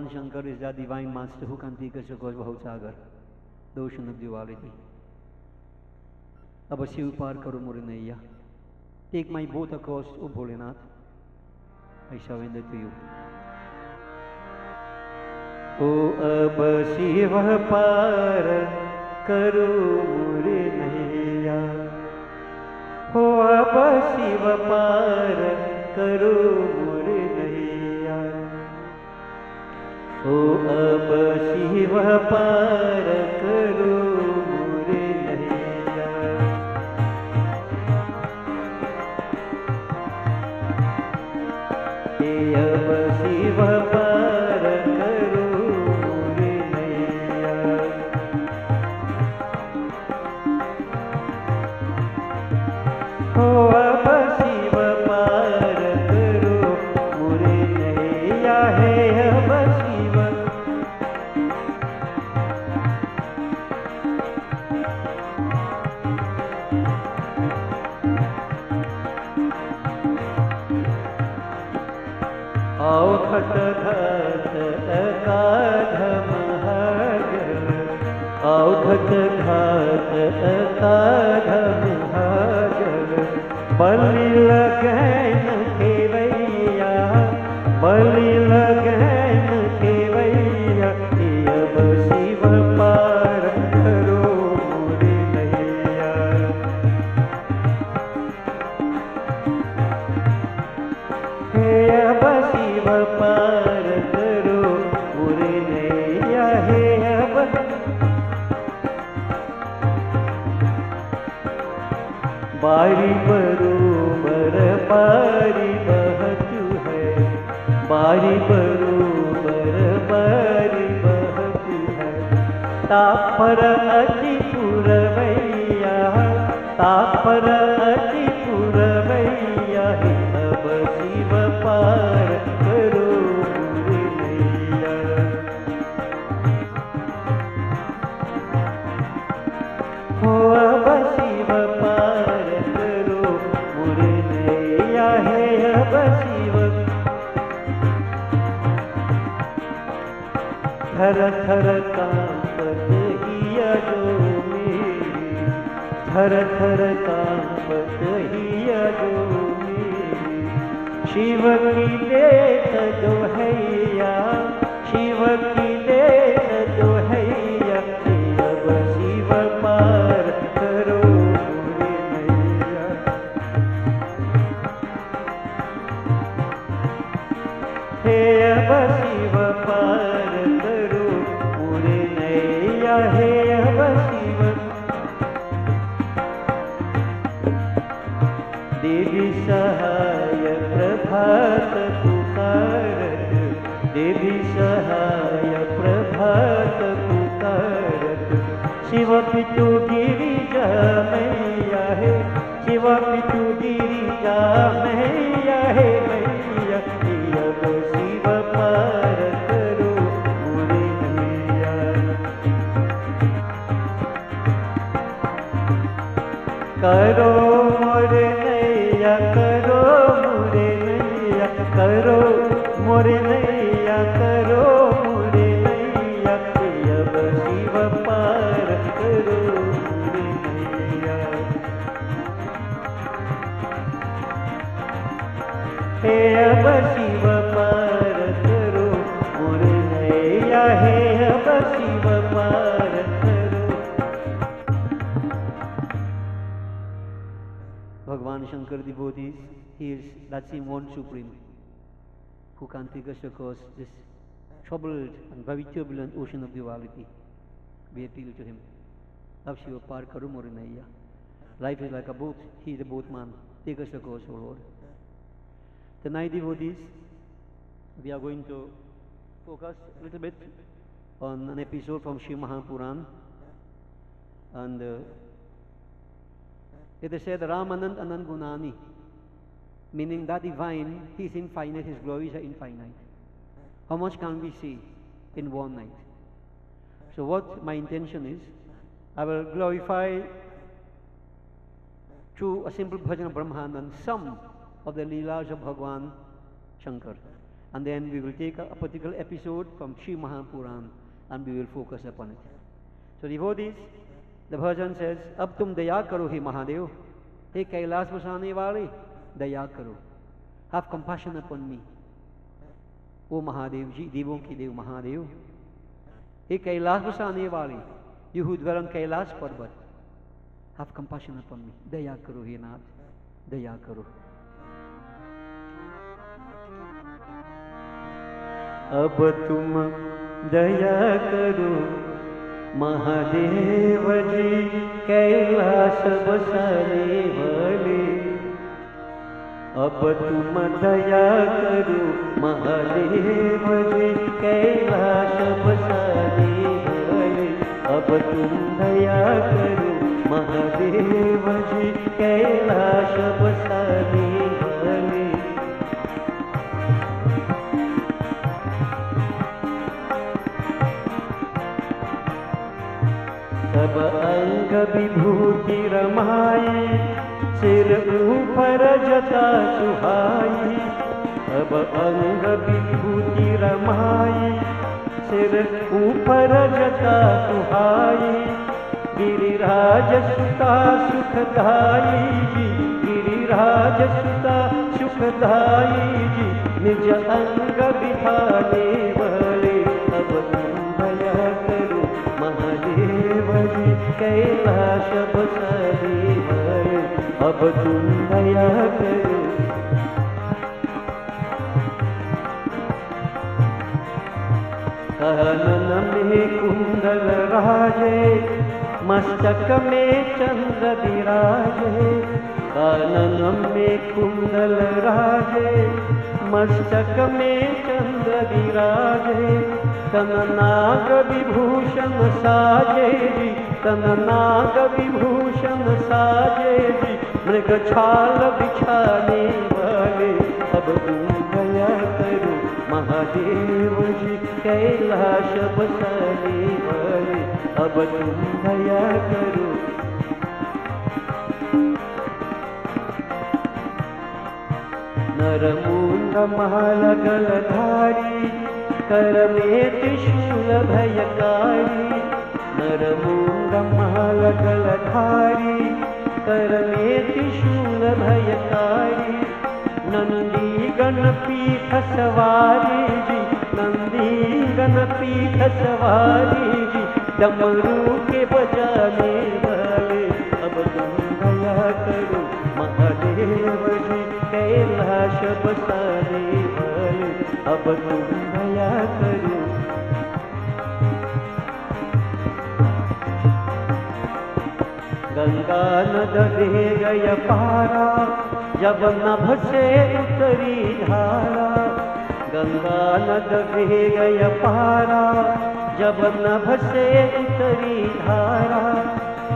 Bhagavan Shankar is that divine master who can take us across Bhav-sagar, the ocean of duality. अब शिव पार करो मोरे नैया. Take my boat across, O Bholenath. I surrender to you. O अब शिव पार करो मोरे नैया. O अब शिव पार करो मोरे नैया. O अब शिव पार करो मोरे नैया. अब शिव पार करो मोरे नैया. हो अब शिव पार करो मोरे नैया. है अब शिव आओ खट घट अकाध महाजन. आओ खट घट अकाध महाजन. बलि लगन खेवैया. बलि लगन खेवैया. अब शिव पार करो मोरे नैया. हे अब शिव पार करो मोरे नैया. हे अब बारी बरोबर बारी बहतु है. बारी बरोबर बारी बहतु है. तापर अति पुरवैया. तापर अति पुरवैया. अब शिव पार करो मोरे नैया. हो अब शिव पार करो मोरे नैया. है अब शिव थर थर कांपत हिया जो मेरी. थर थर कांपत हिया जो मेरी. शिव की देत जो हैया. शिव की देत जो हैया. अब शिव पार करो मोरे नैया. हे अब शिव पार करो मोरे नैया. हे अब शिव देवी सहाय प्रभात पुकारत. देवी सहाय प्रभात पुकारत. शिव पितु गिरिजा मैया है. शिव पितु गिरिजा मैया है मैया. अब शिव पार करो मोरे नैया. करो मोरे नैया. करो मोरे नैया. करो मोरे नैया. करो मोरे नैया. अब शिव पार करो मोरे नैया. हे अब शिव पार करो मोरे नैया. हे अब शिव पार करो. Bhagavan Shankar devotees, he is that same one supreme who can take us across this troubled and very turbulent ocean of duality. We appeal to him. Ab Shiva par karo more naiya. Life is like a boat. He is the boatman. Take us across, O Lord. Tonight, devotees, we are going to focus a little bit on an episode from Shiv Mahapuran. And it is said, Ramanand Anand Gunani, meaning that divine, he is infinite, his glories are infinite. How much can we see in one night? So what my intention is, I will glorify through a simple bhajan of Brahmanan some of the Leelas of Bhagavan Shankar. And then we will take a particular episode from Sri Mahapuran and we will focus upon it. So devotees, the bhajan says, अब तुम दया करो हे महादेव, हे कैलाश बसाने वाले, दया करो. Have compassion upon me. O Mahadev ji, देवों की देव महादेव, हे कैलाश बसाने वाले, you who dwell on Kailash Parvat, have compassion upon me. दया करो हे नाथ, दया करो. अब तुम दया करो महादेव जी, कैलाश बसाने वाले. अब तुम दया करो महादेव जी, कैलाश बसाने वाले. अब तुम दया करो महादेव जी, कैलाश बसाने वाले. सब अंग विभूति रमाई, सिर ऊपर जटा सुहाई. अब अंग विभूति रमाई, सिर ऊपर जटा सुहाई. गिरिराज सुता सुखदाई जी, गिरिराज सुता सुखदाई जी, निज अंग बिठाने वाले. अब तुम दया करो महादेव जी, कैलाश बसाने वाले. अब तुम दया करो. कानन में कुंडल राजे, मस्तक में चंद्र विराजे. कानन में कुंडल राजे, मस्तक में चंद्र विराजे. तन नाग विभूषण साजे जी, तन नाग विभूषण साजे जी, मृग छाल बिछाने वाले. अब तुम दया करो महादेव जी, कैलाश बसाने वाले. अब तुम दया करो. नरमुंड माल गलधारी, कर में त्रिशूल भयकारी. नरमुंड माल गलधारी, कर में त्रिशूल भयकारी. नंदी गणपीठ सवारी जी, नंदी गणपीठ सवारी जी, डमरू के बजाने वाले. अब तुम दया करो महादेव जी, कैलाश बसाने वाले. अब तुम दया करो. गंगा नद दे गय पारा, जब नभ से उतरी धारा. गंगा नद दे गय पारा, जब नभ से उतरी धारा.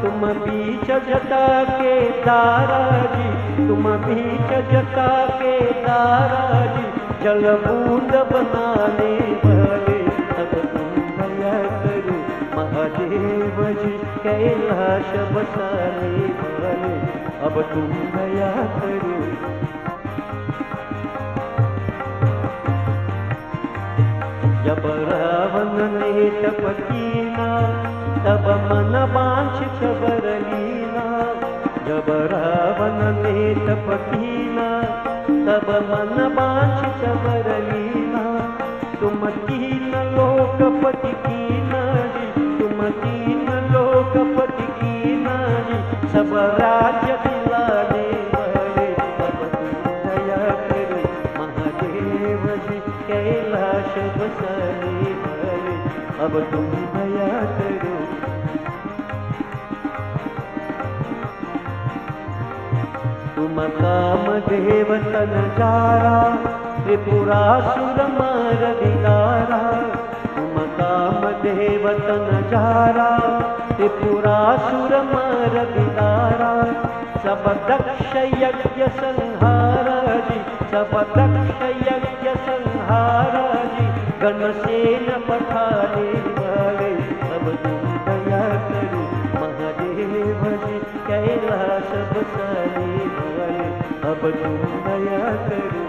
तुम बीच जटा के दारा जी, तुम बीच जटा के दारा जी, जल बूंद बनाने वाले. अब तुम दया करो महादेव जी, कैलाश बसाने वाले. अब तुम दया करो. जब रावण ने तप कीना, तब मन वांछित वर लीना. जब रावण ने तप कीना, तब मन वांछित वर लीना. तुम तीन लोकपति कीना जी, तुम तीन लोकपति कीना जी, सब राज्य दिलाने वाले. अब तुम दया करो महादेव जी, कैलाश बसाने वाले. अब तुम दया करो. तुम कामदेव तन जारा, त्रिपुरासुर मार दिलारा. तुम कामदेव तन जारा, त्रिपुरासुर मार दिलारा. सब दक्ष यज्ञ संहारा जी, सब दक्ष यज्ञ संहारा जी, गणसेन पठाने वाले. अब तुम दया करो महादेव जी, कैलाश बसाने वाले. अब तुम दया करो.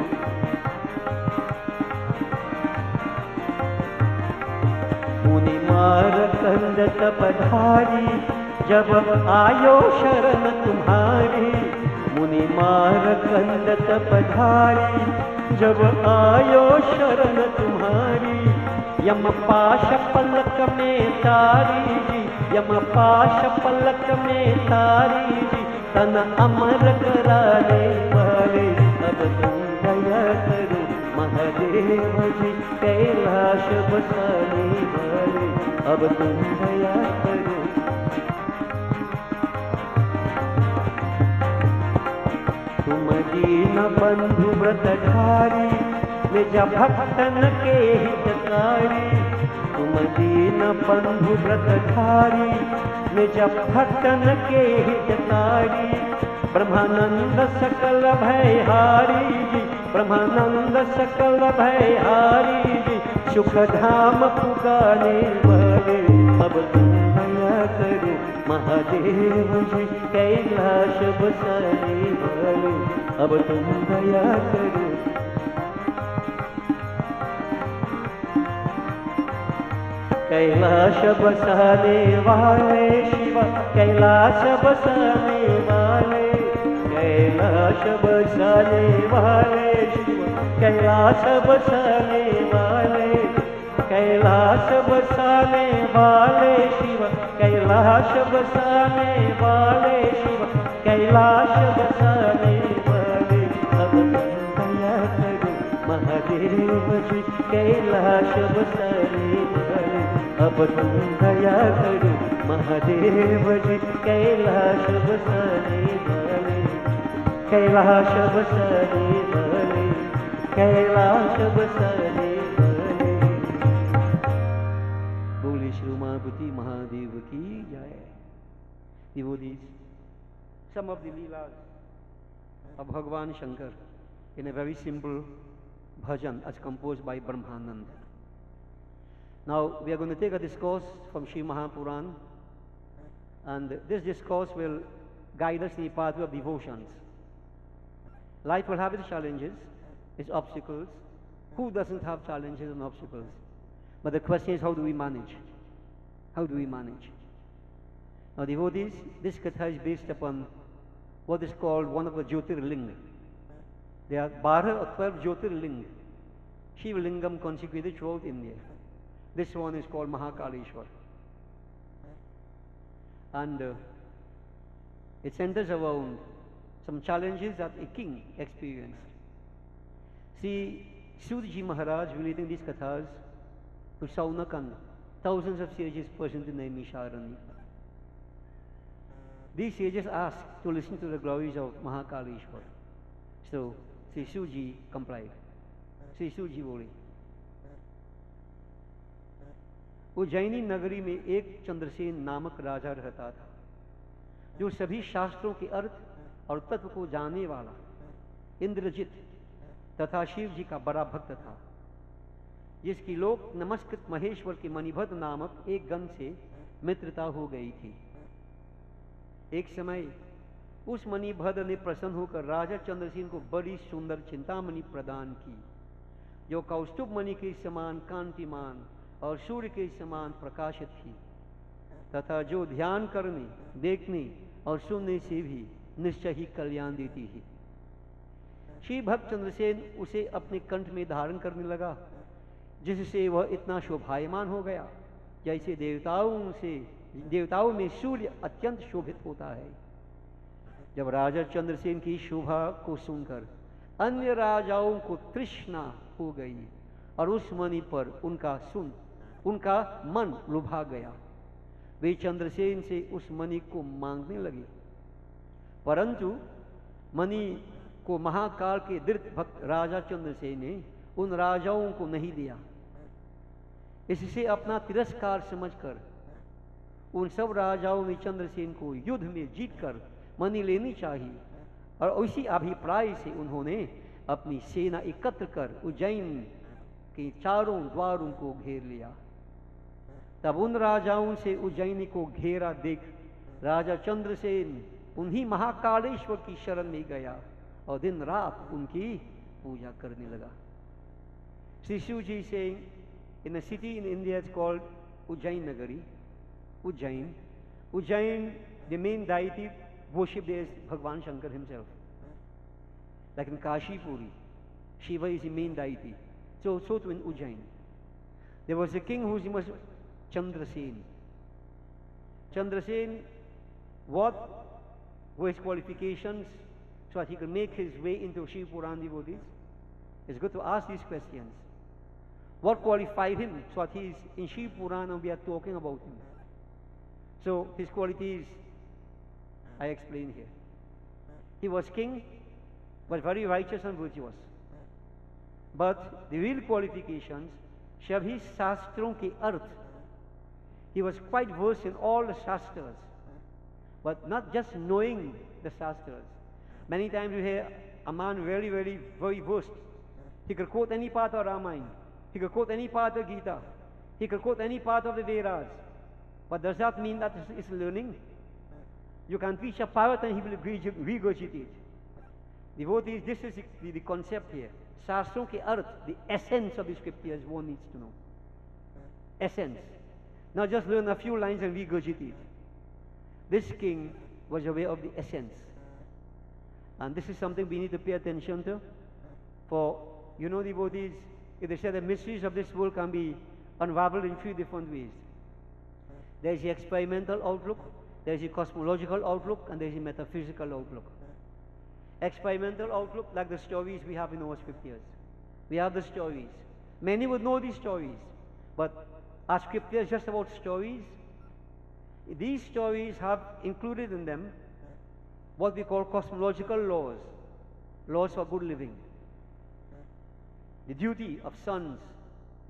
मार कंदत पधारी, जब आयो शरण तुम्हारी। मुनि मार कंदत पधारी, जब आयो शरण तुम्हारी। यम पाश पलक में तारी जी, यम पाश पलक में तारी जी। तन अमर कराने वाले, अब तुम दया करो महादेव जी। कैलाश बसाने वाले, अब तुम दया करो। तुम दीन बंधु व्रतधारी, निज भक्तन के हितकारी। तुम दीन बंधु व्रतधारी, निज भक्तन के हितकारी। ब्रह्मानंद सकल भयहारी जी, ब्रह्मानंद सकल भयहारी जी। सुख धाम पुकारे वाले, अब तुम दया करो महादेव जी। कैलाश बसाने वाले, अब तुम दया करो। कैलाश बसाने वाले शिव, कैलाश बसाने वाले। कैलाश बसाने वाले शिव, कैलाश बसाने वाले। कैलाश बसाने वाले शिव, कैलाश बसाने वाले शिव। कैलाश बसाने वाले, अब तुम दया करो महादेव जी। कैलाश बसाने वाले, अब तुम दया करो महादेव जी। कैलाश बसाने वाले, कैलाश बसाने वाले, कैलाश बसाने वाले। बोले श्री उमापति महादेव की जय। Devotees, some of the leelas of Bhagavan Shankar in a very simple bhajan as composed by Brahmananda. Now we are going to take a discourse from Sri Mahapuran, and this discourse will guide us in the pathway of devotions. Life will have its challenges, its obstacles. Who doesn't have challenges and obstacles? But the question is, how do we manage? How do we manage? Now devotees, this katha is based upon what is called one of the Jyotirlinga. There are 12 or 12 Jyotirlinga, Shiva Lingam consecrated throughout India. This one is called Mahakaleshwar. And it centers around some challenges that a king experienced. See, Surji Maharaj relating these kathas to Saunakan, thousands of sages present in Naimisharani. These sages asked to listen to the glories of Mahakaleshwar. So, Sri Surji complied. Sri Surji बोले, उज्जैनी नगरी में एक चंद्रसेन नामक राजा रहता था, जो सभी शास्त्रों के अर्थ और तत्व को जानने वाला, इंद्रजित तथा शिव जी का बड़ा भक्त था, जिसकी लोक नमस्कृत महेश्वर के मणिभद्र नामक एक गण से मित्रता हो गई थी। एक समय उस मणिभद्र ने प्रसन्न होकर राजा चंद्रसेन को बड़ी सुंदर चिंतामणि प्रदान की, जो कौस्तुभ मणि के समान कांतिमान और सूर्य के समान प्रकाशित थी, तथा जो ध्यान करने, देखने और सुनने से भी निश्चय ही कल्याण देती है। श्री भक्त चंद्रसेन उसे अपने कंठ में धारण करने लगा, जिससे वह इतना शोभायमान हो गया जैसे देवताओं में सूर्य अत्यंत शोभित होता है। जब राजा चंद्रसेन की शोभा को सुनकर अन्य राजाओं को तृष्णा हो गई और उस मणि पर उनका मन लुभा गया। वे चंद्रसेन से उस मणि को मांगने लगे, परंतु मणि को महाकाल के धृत भक्त राजा चंद्रसेन ने उन राजाओं को नहीं दिया। इससे अपना तिरस्कार समझकर उन सब राजाओं ने चंद्रसेन को युद्ध में जीतकर मणि लेनी चाहिए, और उसी अभिप्राय से उन्होंने अपनी सेना एकत्र कर उज्जैन के चारों द्वारों को घेर लिया। तब उन राजाओं से उज्जैन को घेरा देख राजा चंद्रसेन उन्हीं महाकालेश्वर की शरण में गया और दिन रात उनकी पूजा करने लगा। Sri Suji saying, in a city in India it's called Ujjain Nagari, Ujjain. Ujjain, the main deity worshipped there is Bhagwan Shankar himself. Like in Kashi Puri, Shiva is the main deity. So too in Ujjain. There was a king whose name was Chandrasen. Chandrasen, what were his qualifications so that he could make his way into Shiv Puran devotees? It's good to ask these questions. What qualified him so that he is in Shiv Puran and we are talking about him? So his qualities I explain here. He was king, but very righteous and virtuous. But the real qualifications, Shabhi Shastron ke Arth. He was quite versed in all the Shastras, but not just knowing the Shastras. Many times you hear a man very versed. He could quote any part of Ramayana. He could quote any part of Gita. He could quote any part of the Vedas. But does that mean that it's learning? You can teach a parrot and he will regurgitate. Devotees, this is the concept here. Shastron ke Arth, the essence of the scriptures one needs to know. Essence. Not just learn a few lines and regurgitate. This king was aware of the essence. And this is something we need to pay attention to. For, you know, devotees, if they say the mysteries of this world can be unraveled in three different ways. There is the experimental outlook, there is the cosmological outlook, and there is the metaphysical outlook. Experimental outlook, like the stories we have in our scriptures. We have the stories. Many would know these stories, but are scriptures just about stories? These stories have included in them what we call cosmological laws, laws for good living. The duty of sons,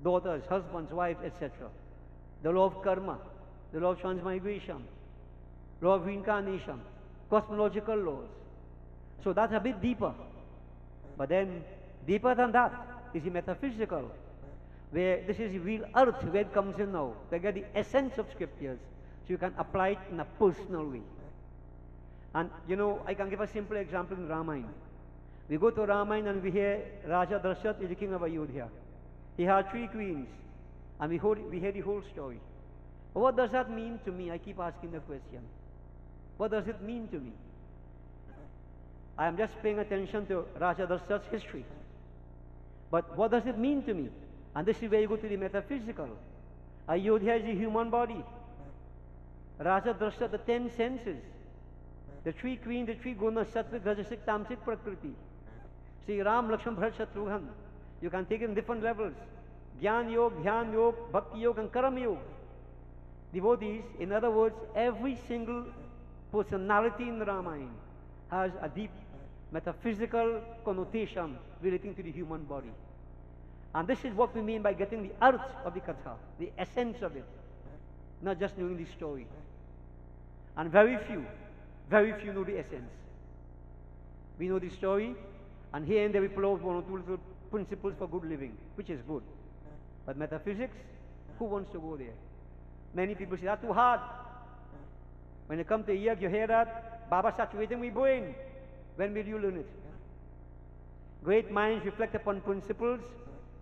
daughters, husbands, wives, etc. The law of karma, the law of transmigration, law of reincarnation, cosmological laws. So that's a bit deeper. But then, deeper than that is the metaphysical, where this is the real earth where it comes in now. They get the essence of scriptures, so you can apply it in a personal way. And you know, I can give a simple example in Ramayana. We go to Ramayana and we hear Raja Darshat is the king of Ayodhya. He had 3 queens, and we hear the whole story. But what does that mean to me? I keep asking the question. What does it mean to me? I am just paying attention to Raja Darshat's history. But what does it mean to me? And this is where you go to the metaphysical. Ayodhya is the human body. Raja Darshat, the 10 senses. The 3 queens, the 3 gunas, Sattvic, Rajasic, Tamasic, Prakriti. See, Ram, Lakshman, Bharat, Shatrughan. You can take it in different levels. Gyan Yoga, Dhyan Yoga, Bhakti Yoga, and Karam Yoga. Devotees, in other words, every single personality in the Ramayana has a deep metaphysical connotation relating to the human body. And this is what we mean by getting the arth of the katha, the essence of it, not just knowing the story. And very few know the essence. We know the story, and here and there we pull out 1 or 2 little principles for good living, which is good. But metaphysics, who wants to go there? Many people say, that's too hard. When you come to here, you hear that, Baba saturating my brain. When will you learn it? Great minds reflect upon principles,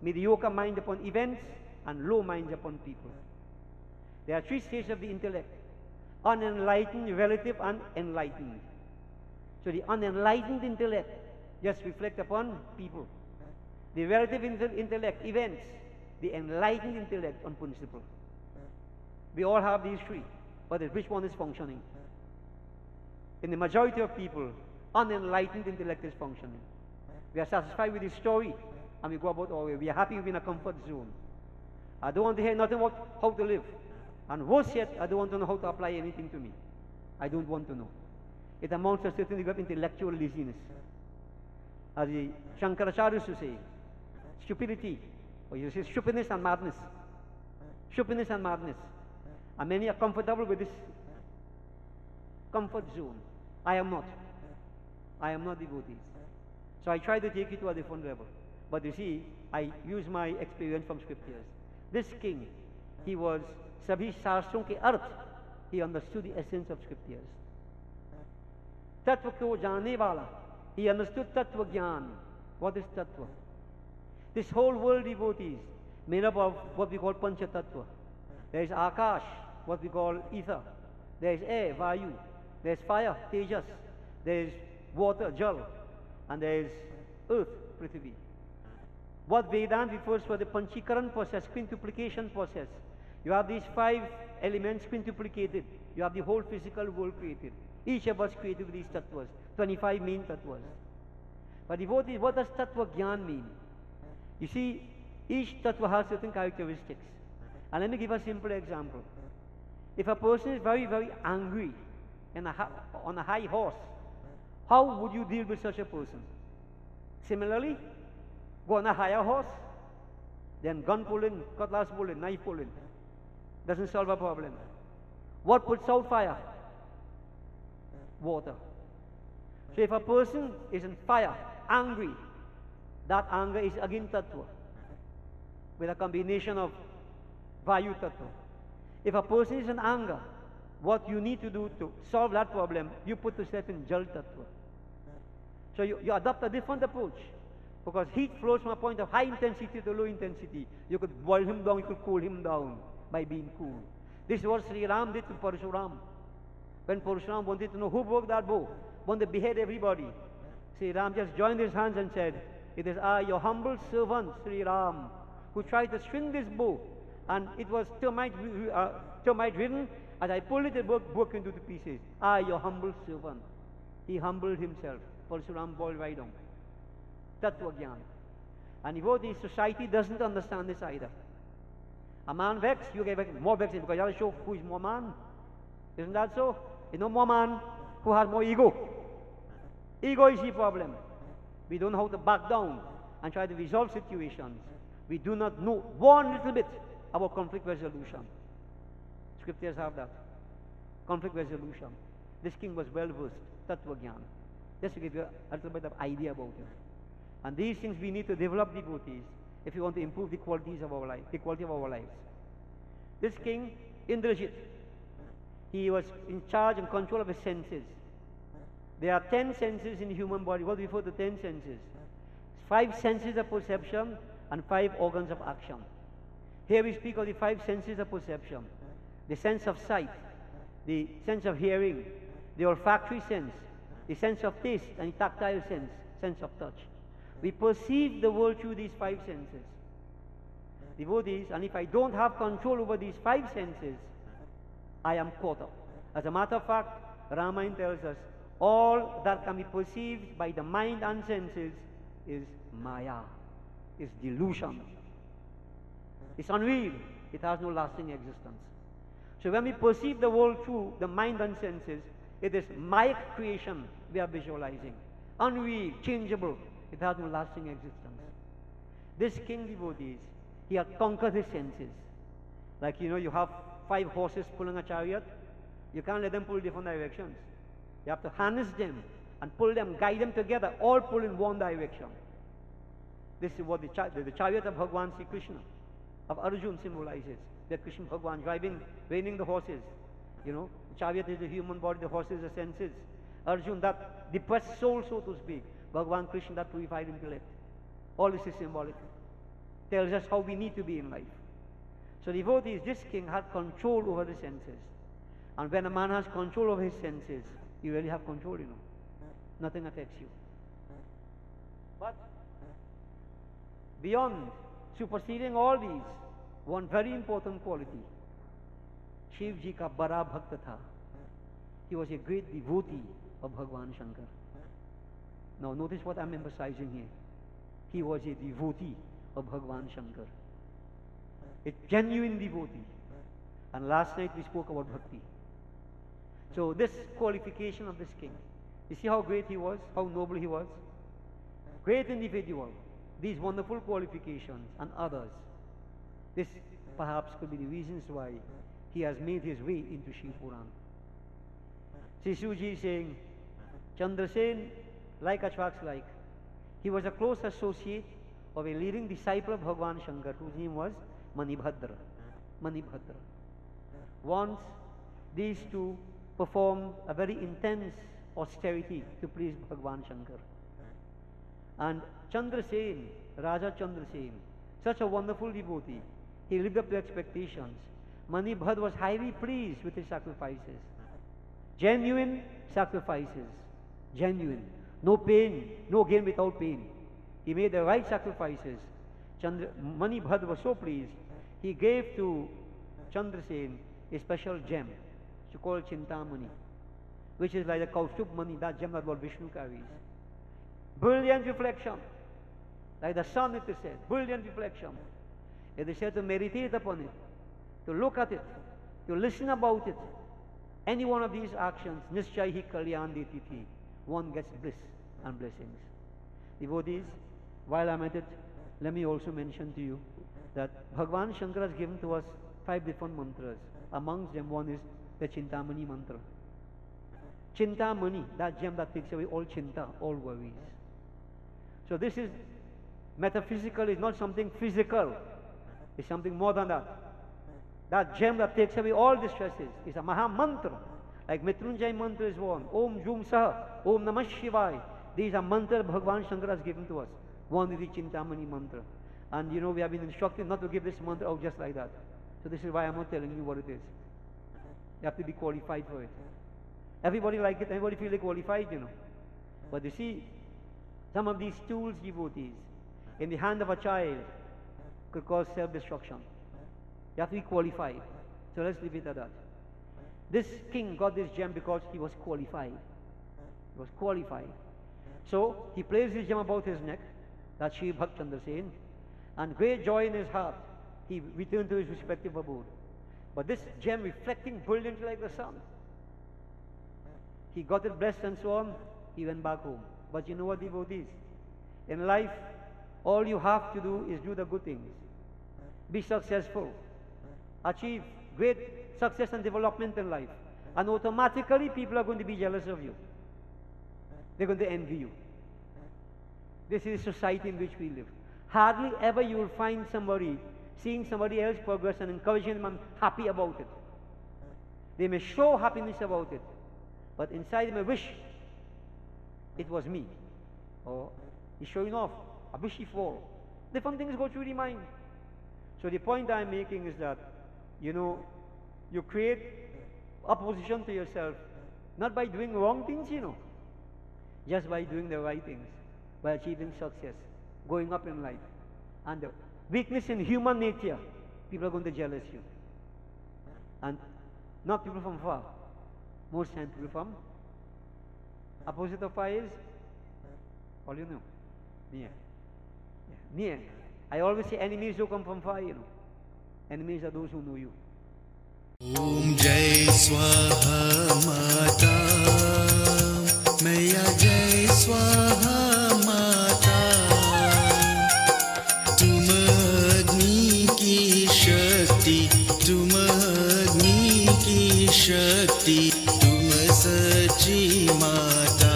mediocre mind upon events, and low minds upon people. There are 3 stages of the intellect: unenlightened, relative, and enlightened. So the unenlightened intellect just reflect upon people. The relative intellect, events. The enlightened intellect on principle. We all have these 3, but which one is functioning? In the majority of people, unenlightened intellect is functioning. We are satisfied with the story, and we go about our way. We are happy within a comfort zone. I don't want to hear nothing about how to live. And worse yet, I don't want to know how to apply anything to me. I don't want to know. It amounts to a certain degree of intellectual laziness. As the Shankaracharya used to say, stupidity, or you say stupidness and madness. Stupidness and madness. And many are comfortable with this comfort zone. I am not. I am not devotees. So I try to take it to a different level. But you see, I use my experience from scriptures. This king, he was Sabhi Shastron ke Arth. He understood the essence of scriptures. Tattva ko jaane wala. He understood Tattva Gyan. What is Tattva? This whole world, devotees, made up of what we call Pancha Tattva. There is Akash, what we call ether. There is air, Vayu. There is fire, Tejas. There is water, Jal. And there is earth, Prithvi. What Vedanta refers to the Panchikaran process, quintuplication process. You have these 5 elements quintuplicated. You have the whole physical world created. Each of us created with these tattvas, 25 main tattvas. But devotees, what does tattva gyan mean? You see, each tattva has certain characteristics. And let me give a simple example. If a person is very, very angry and on a high horse, how would you deal with such a person? Similarly, go on a higher horse, then gun pulling, cutlass pulling, knife pulling. Doesn't solve a problem. What puts out fire? Water. So if a person is in fire, angry, that anger is again tattva, with a combination of Vayu tattva. If a person is in anger, what you need to do to solve that problem, you put yourself in Jal tattva. So you adopt a different approach, because heat flows from a point of high intensity to low intensity. You could boil him down, you could cool him down by being cool. This is what Sri Ram did to Parshuram. When Parshuram wanted to know who broke that bow, wanted to behead everybody, Sri Ram just joined his hands and said, "It is I, your humble servant, Sri Ram, who tried to swing this bow, and it was termite ridden. As I pulled it, it broke into the pieces. I, your humble servant." He humbled himself. Parshuram boiled right down. Tattva Gyan. And devotees, society doesn't understand this either. A man vexed, you get more vexed because you have to show who is more man. Isn't that so? You know more man who has more ego. Ego is the problem. We don't know how to back down and try to resolve situations. We do not know one little bit about conflict resolution. Scriptures have that. Conflict resolution. This king was well versed. Tattva Gyan. Just to give you a little bit of idea about him. And these things we need to develop, devotees, if we want to improve the qualities of our life, the quality of our lives. This king, Indrajit, he was in charge and control of his senses. There are 10 senses in the human body. What we refer to 10 senses? 5 senses of perception and 5 organs of action. Here we speak of the 5 senses of perception. The sense of sight, the sense of hearing, the olfactory sense, the sense of taste, and the tactile sense, sense of touch. We perceive the world through these 5 senses. Devotees, and if I don't have control over these 5 senses, I am caught up. As a matter of fact, Ramayana tells us, all that can be perceived by the mind and senses is Maya, is delusion. It's unreal. It has no lasting existence. So when we perceive the world through the mind and senses, it is Maya creation we are visualizing. Unreal, changeable. It has no lasting existence. This king, devotees, he had conquered his senses. Like, you know, you have 5 horses pulling a chariot. You can't let them pull different directions. You have to harness them and pull them, guide them together, all pull in one direction. This is what the chariot of Bhagavan Sri Krishna, of Arjuna, symbolizes. The Krishna Bhagavan driving, reining the horses. You know, the chariot is the human body, the horses are senses. Arjuna, that depressed soul, so to speak. Bhagavan Krishna, that purified intellect. All this is symbolic. Tells us how we need to be in life. So devotees, this king had control over the senses. And when a man has control over his senses, you really have control, you know. Nothing affects you. But beyond, superseding all these, one very important quality. Shiv Ji ka bara bhakta tha. He was a great devotee of Bhagavan Shankar. Now notice what I'm emphasizing here. He was a devotee of Bhagavan Shankar. A genuine devotee. And last night we spoke about bhakti. So this qualification of this king, you see how great he was, how noble he was? Great individual. These wonderful qualifications and others. This perhaps could be the reasons why he has made his way into Shiv Puran. Sri Suji is saying, Chandrasen, like attracts like. He was a close associate of a leading disciple of Bhagavan Shankar, whose name was Manibhadra. Manibhadra. Once, these two performed a very intense austerity to please Bhagavan Shankar. And Chandrasen, Raja Chandrasen, such a wonderful devotee, he lived up to expectations. Manibhad was highly pleased with his sacrifices. Genuine sacrifices. Genuine. No pain, no gain without pain. He made the right sacrifices. Manibhad was so pleased, he gave to Chandrasen a special gem, it's called Chintamani, which is like the Kaustup Mani, that gem that Lord Vishnu carries. Brilliant reflection, like the sun it is said, brilliant reflection. It is said to meditate upon it, to look at it, to listen about it. Any one of these actions, Nishchahi Kalyan Dititi, one gets bliss and blessings. Devotees, while I'm at it, let me also mention to you that Bhagavan Shankara has given to us 5 different mantras. Amongst them, one is the Chintamani mantra. Chintamani, that gem that takes away all chinta, all worries. So this is metaphysical, it's not something physical. It's something more than that. That gem that takes away all distresses is a Maha Mantra. Like Mrityunjay mantra is one. Om Jum Saha, Om Namah Shivaya. These are mantras Bhagavan Shankara has given to us. One is the Chintamani mantra. And you know, we have been instructed not to give this mantra out just like that. So this is why I'm not telling you what it is. You have to be qualified for it. Everybody like it, everybody feel like qualified, you know. But you see, some of these tools, devotees, in the hand of a child could cause self-destruction. You have to be qualified. So let's leave it at that. This king got this gem because he was qualified. He was qualified. So he placed his gem about his neck, that's Shri Bhakt Chandrasen, and great joy in his heart, he returned to his respective abode. But this gem reflecting brilliantly like the sun, he got it blessed and so on, he went back home. But you know what, devotees? In life, all you have to do is do the good things. Be successful. Achieve great success and development in life. And automatically people are going to be jealous of you. They're going to envy you. This is the society in which we live. Hardly ever you will find somebody seeing somebody else progress and encouraging them and happy about it. They may show happiness about it, but inside they may wish it was me. Or he's showing off. I wish he fall. Different things go through the mind. So the point I'm making is that, you know, you create opposition to yourself, not by doing wrong things, you know, just by doing the right things, by achieving success, going up in life. And the weakness in human nature, people are going to jealous you. And not people from far, most times people from opposite of far is, all you know, near. Yeah, near. I always say enemies don't come from far, you know. Enemies are those who know you. Om Jai Swaha Mata Maya Jai Swaha Mata Tum Agni ki Shakti Tum Agni ki Shakti Tum Sachi Mata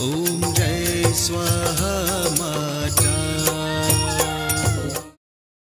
Om Jai Swaha Mata